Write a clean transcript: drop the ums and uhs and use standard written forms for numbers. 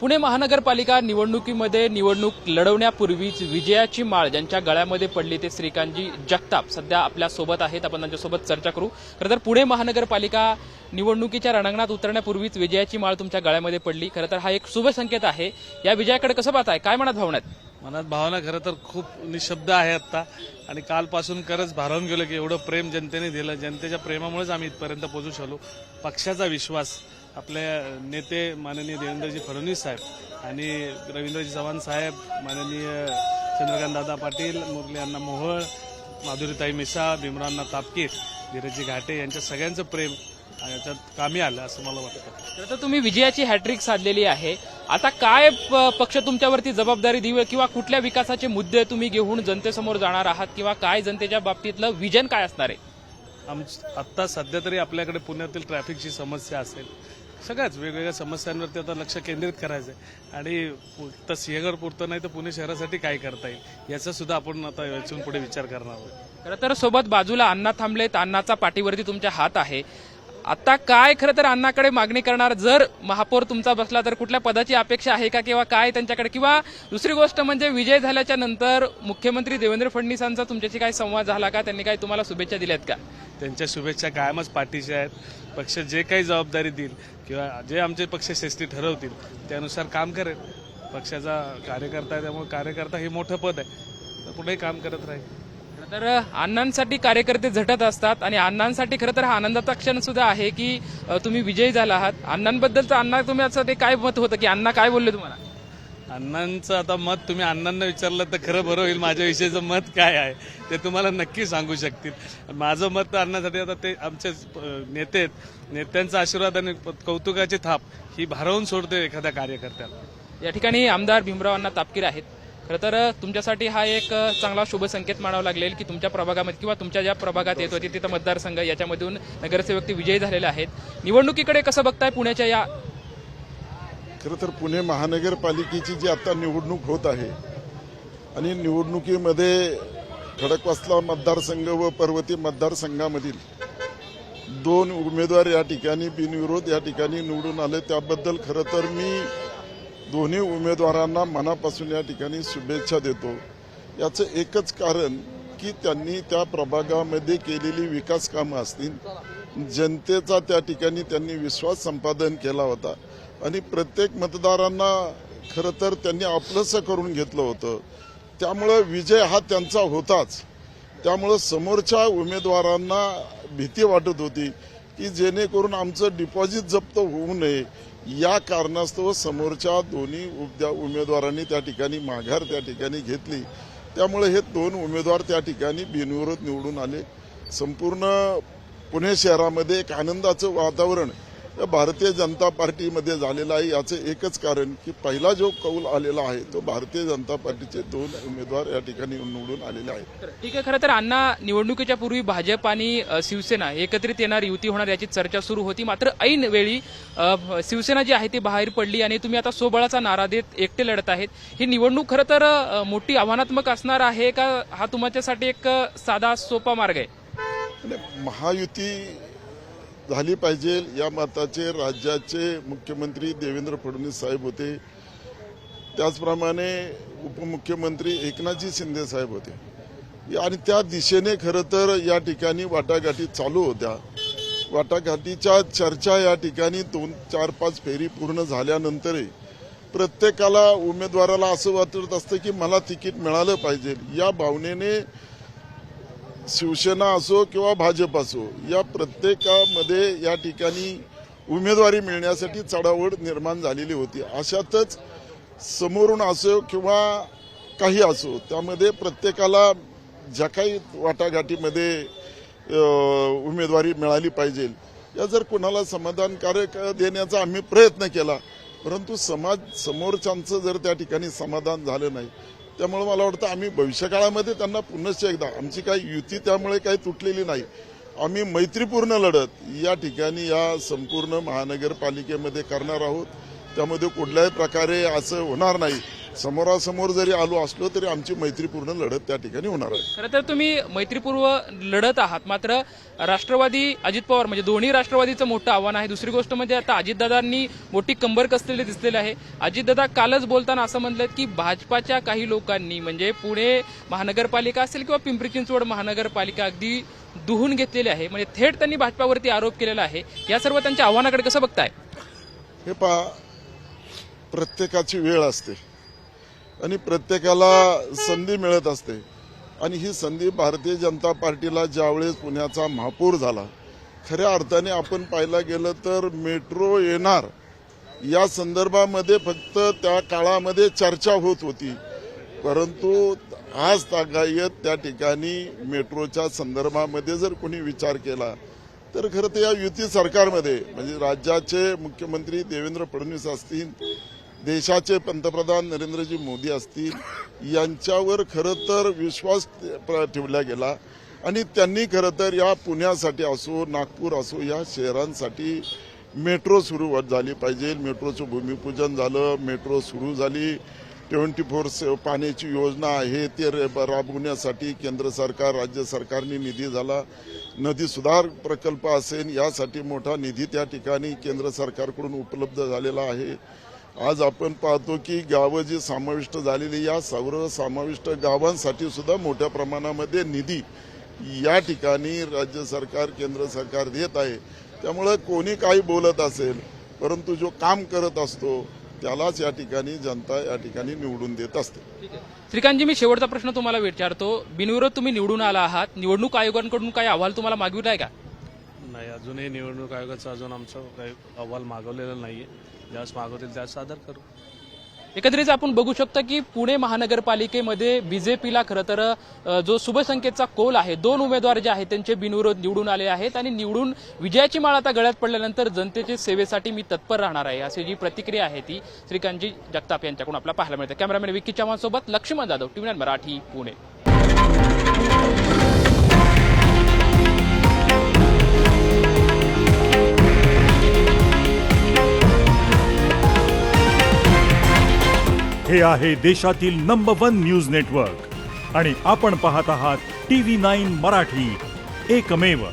पुणे महानगरपालिका निवडणुकीमध्ये निवडणूक लढवण्यापूर्वीच विजयाची माळ ज्यांच्या गळ्यामध्ये पडली ते श्रीकांतजी जगताप सध्या आपल्या सोबत आहेत। आपण त्यांच्यासोबत चर्चा करू। खरं तर पुणे महानगरपालिका निवडणुकीच्या रणांगणात उतरण्यापूर्वीच विजयाची माळ तुमच्या गळ्यामध्ये पडली। खरं तर हा एक शुभ संकेत आहे। या विजयाकडे कसं पाहताय, काय मनात भावना आहेत? मनात भावना खरं तर खूप निशब्द आहे आता आणि कालपासून खरंच भारावून गेलो की एवढं प्रेम जनतेने दिलं। जनतेच्या प्रेमामुळेच आम्ही इथपर्यंत पोहोचू शकलो। पक्षाचा विश्वास, आपले नेते माननीय देवेंद्रजी फडणवीस साहेब आणि रवींद्रजी चव्हाण साहेब, माननीय चंद्रकांत दादा पाटील, मुरली अण्णा मोहोळ, माधुरीताई मिसाळ, भीमराव तापकीर, धीरजी घाटे यांच्या सगळ्यांचं प्रेम याच्यात कामी आलं असं मला वाटतं। तर तुम्ही विजयाची हॅट्रिक साधलेली आहे। आता काय पक्ष तुमच्यावरती जबाबदारी देईल किंवा कुठल्या विकासाचे मुद्दे तुम्ही घेऊन जनतेसमोर जाणार आहात किंवा काय जनतेच्या बाबतीतलं विजन काय असणार आहे? आत्ता सध्या तरी आपल्याकडे पुण्यातील ट्रॅफिकची समस्या असेल, सगळ्याच वेगवेगळ्या समस्यांवरती आता लक्ष केंद्रित करायचं आहे आणि फक्त सिंहगड पुरतं नाही तर पुणे शहरासाठी काय करता येईल याचा सुद्धा आपण आता यातून पुढे विचार करणार आहोत। खरं तर सोबत बाजूला अण्णा थांबलेत, अण्णाचा पाठीवरती तुमच्या हात आहे। आता काय खरं तर अण्णाकडे मागणी करणार, जर महापौर तुमचा बसला तर कुठल्या पदाची अपेक्षा आहे का किंवा काय त्यांच्याकडे? किंवा दुसरी गोष्ट म्हणजे विजय झाल्याच्या नंतर मुख्यमंत्री देवेंद्र फडणवीसांचा तुमच्याशी काय संवाद झाला का? त्यांनी काय तुम्हाला शुभेच्छा दिल्यात का? त्यांच्या शुभेच्छा कायमच पाठीशी आहेत। पक्ष जे काही जबाबदारी देईल किंवा जे आमचे पक्ष श्रेष्ठी ठरवतील त्यानुसार काम करेल। पक्षाचा कार्यकर्ता आहे त्यामुळे कार्यकर्ता हे मोठं पद आहे, तर पुढेही काम करत राहील। तर अण्णांसाठी कार्यकर्ते झटत असतात आणि अण्णांसाठी खरं तर हा आनंदाचा क्षण सुद्धा आहे की तुम्ही विजयी झाला आहात। अण्णांबद्दलचं अण्णा तुम्ही असं ते काय मत होतं की अण्णा काय बोलले तुम्हाला? अण्णांचं आता मत तुम्ही अण्णांना विचारलं तर खरं बरं होईल। माझ्याविषयीचं मत काय आहे ते तुम्हाला नक्की सांगू शकतील। माझं मत अण्णासाठी आता ते आमचे नेते आहेत, नेत्यांचा आशीर्वाद आणि कौतुकाची थाप ही भारावून सोडते एखाद्या कार्यकर्त्याला। या ठिकाणी आमदार भीमराव अण्णा तापकीर आहेत। खरं तर तुमच्यासाठी हा एक चांगला शुभ संकेत मानावा लागेल की तुमच्या प्रभागामध्ये किंवा तुमच्या ज्या प्रभागात येत होती तिथं मतदारसंघ याच्यामधून नगरसेवक विजयी झालेले आहेत। निवडणुकीकडे कसं बघताय पुण्याच्या या? खरं तर पुणे महानगरपालिकेची जी आता निवडणूक होत आहे आणि निवडणुकीमध्ये खडकवासला मतदारसंघ व पर्वती मतदारसंघामधील 2 उमेदवार या ठिकाणी बिनविरोध या ठिकाणी निवडून आले, त्याबद्दल खरं तर मी दोन्ही उमेदवारांना मनापासून या ठिकाणी शुभेच्छा देतो। याचं एकच कारण की त्यांनी त्या प्रभागामध्ये केलेली विकास कामं असतील, जनतेचा त्या ठिकाणी त्यांनी विश्वास संपादन केला होता आणि प्रत्येक मतदारांना खरं तर त्यांनी आपलंसं करून घेतलं होतं। त्यामुळं विजय हा त्यांचा होताच। त्यामुळं समोरच्या उमेदवारांना भीती वाटत होती की जेणेकरून आमचं डिपॉझिट जप्त होऊ नये, या कारणास्तव समोरच्या दोन्ही उमेदवारांनी त्या ठिकाणी माघार त्या ठिकाणी घेतली। त्यामुळे हे 2 उमेदवार त्या ठिकाणी बिनविरोध निवडून आले। संपूर्ण पुणे शहरामध्ये एक आनंदाचं वातावरण भारतीय जनता पार्टीमध्ये झालेलं आहे। याचं एकच कारण की पहिला जो कौल आलेला आहे तो भारतीय जनता पार्टीचे 2 उमेदवार या ठिकाणी निवडून आलेले आहेत। ठीक आहे। खरं तर अण्णा, निवडणुकीच्या पूर्वी भाजप आणि शिवसेना एकत्रित येणार, युती होणार याची चर्चा सुरू होती, मात्र ऐन वेळी शिवसेना जी आहे ती बाहेर पडली आणि तुम्ही आता स्वबळाचा नारा देत एकटे लढत आहेत। ही निवडणूक खरं तर मोठी आव्हानात्मक असणार आहे का? हा तुमच्यासाठी एक साधा सोपा मार्ग आहे? महायुती झाली पाहिजे या मताचे राज्याचे मुख्यमंत्री देवेंद्र फडणवीस साहेब होते, त्याचप्रमाणे उपमुख्यमंत्री एकनाथजी शिंदे साहेब होते आणि त्या दिशेने खरं तर या ठिकाणी वाटाघाटी चालू होत्या। वाटाघाटीच्या चर्चा या ठिकाणी 2-4-5 फेरी पूर्ण झाल्यानंतरही प्रत्येकाला उमेदवाराला असं वाटत असतं की मला तिकीट मिळालं पाहिजे, या भावनेने शिवसेना असो किंवा भाजप असो या प्रत्येकामध्ये या ठिकाणी उमेदवारी मिळण्यासाठी चढाओढ निर्माण झालेली होती। अशातच समोरून असो किंवा काही असो त्यामध्ये प्रत्येकाला ज्या काही वाटाघाटीमध्ये उमेदवारी मिळाली पाहिजे या जर कोणाला समाधानकारक देण्याचा आम्ही प्रयत्न केला, परंतु समोरच्यांचं जर त्या ठिकाणी समाधान झालं नाही, त्यामुळे मला वाटतं आम्ही भविष्यकाळामध्ये त्यांना पुनश्च एकदा, आमची काही युती त्यामुळे काही तुटलेली नाही, आम्ही मैत्रीपूर्ण लढत या ठिकाणी या संपूर्ण महानगरपालिकेमध्ये करणार आहोत। त्यामध्ये कुठल्याही प्रकारे असं होणार नाही समोरासमोर जरी आलो असलो तरी आमची मैत्रीपूर्ण लढत त्या ठिकाणी होणार आहे. खरं तर तुम्ही मैत्रीपूर्व लढत आहात, मात्र राष्ट्रवादी अजित पवार म्हणजे दोन्ही राष्ट्रवादीचं मोठं आव्हान आहे. दुसरी गोष्ट म्हणजे आता अजितदादांनी मोठी कंबर कसलेली दिसलेली आहे. अजितदादा कालच बोलताना असं म्हणलं की भाजपाच्या काही लोकांनी म्हणजे पुणे महानगरपालिका असेल किंवा पिंपरी चिंचवड महानगरपालिका अगदी दुहून घेतलेली आहे. म्हणजे थेट त्यांनी भाजपावरती आरोप केलेला आहे. या सर्व त्यांच्या आव्हानाकडे कसं बघताय? हे पहा, प्रत्येकाची वेळ असते आणि प्रत्येकाला संधी मिळत असते आणि ही संधी भारतीय जनता पार्टीला ज्यावेळेस पुण्याचा महापौर झाला, खऱ्या अर्थाने आपण पाहायला गेलं तर मेट्रो येणार या संदर्भामध्ये फक्त त्या काळामध्ये चर्चा होत होती, परंतु आज तागायत त्या ठिकाणी मेट्रोच्या संदर्भामध्ये जर कोणी विचार केला तर खरं तर या युती सरकारमध्ये म्हणजे राज्याचे मुख्यमंत्री देवेंद्र फडणवीस असतील, देशाचे पंतप्रधान नरेंद्रजी मोदी असतील, यांच्यावर खरं तर विश्वास ठेवला गेला आणि त्यांनी खरं तर या पुण्यासाठी असो नागपूर असो या शहरांसाठी मेट्रो सुरू झाली पाहिजे. मेट्रोचं भूमिपूजन झालं, मेट्रो सुरू झाली. 24 पाण्याची योजना आहे ते राबवण्यासाठी केंद्र सरकार राज्य सरकारने निधी झाला. नदी सुधार प्रकल्प असेल यासाठी मोठा निधी त्या ठिकाणी केंद्र सरकारकडून उपलब्ध झालेला आहे. आज आपण पाहतो की गावं जी समाविष्ट झालेली या सर्व समाविष्ट गावांसाठी सुद्धा मोठ्या प्रमाणामध्ये निधी या ठिकाणी राज्य सरकार केंद्र सरकार देत आहे. त्यामुळे कोणी काही बोलत असेल परंतु जो काम करत असतो त्यालाच या ठिकाणी जनता या ठिकाणी निवडून देत असते. श्रीकांतजी, मी शेवटचा प्रश्न तुम्हाला विचारतो. बिनविरोध तुम्ही निवडून आला आहात, निवडणूक आयोगांकडून काही अहवाल तुम्हाला मागविला आहे का? नाही, अजूनही निवडणूक आयोगाचा अजून आमचा काही अहवाल मागवलेला नाहीये. ज्यास मागवतील त्यास सादर करू. एकंदरीत आपण बघू शकता की पुणे महानगरपालिकेमध्ये बीजेपीला खरं तर जो शुभसंकेतचा कोल आहे, 2 उमेदवार जे आहेत त्यांचे बिनविरोध निवडून आले आहेत आणि निवडून विजयाची माळ आता गळ्यात पडल्यानंतर जनतेच्या सेवेसाठी मी तत्पर राहणार आहे अशी जी प्रतिक्रिया आहे ती श्रीकांतजी जगताप यांच्याकडून आपल्याला पाहायला मिळते. कॅमेरामॅन विक्की चव्हाण सोबत लक्ष्मण जाधव, TV9 मराठी, पुणे. हे आहे देशातील नंबर 1 न्यूज नेटवर्क आणि आपण पाहत आहात TV9 मराठी, एकमेव.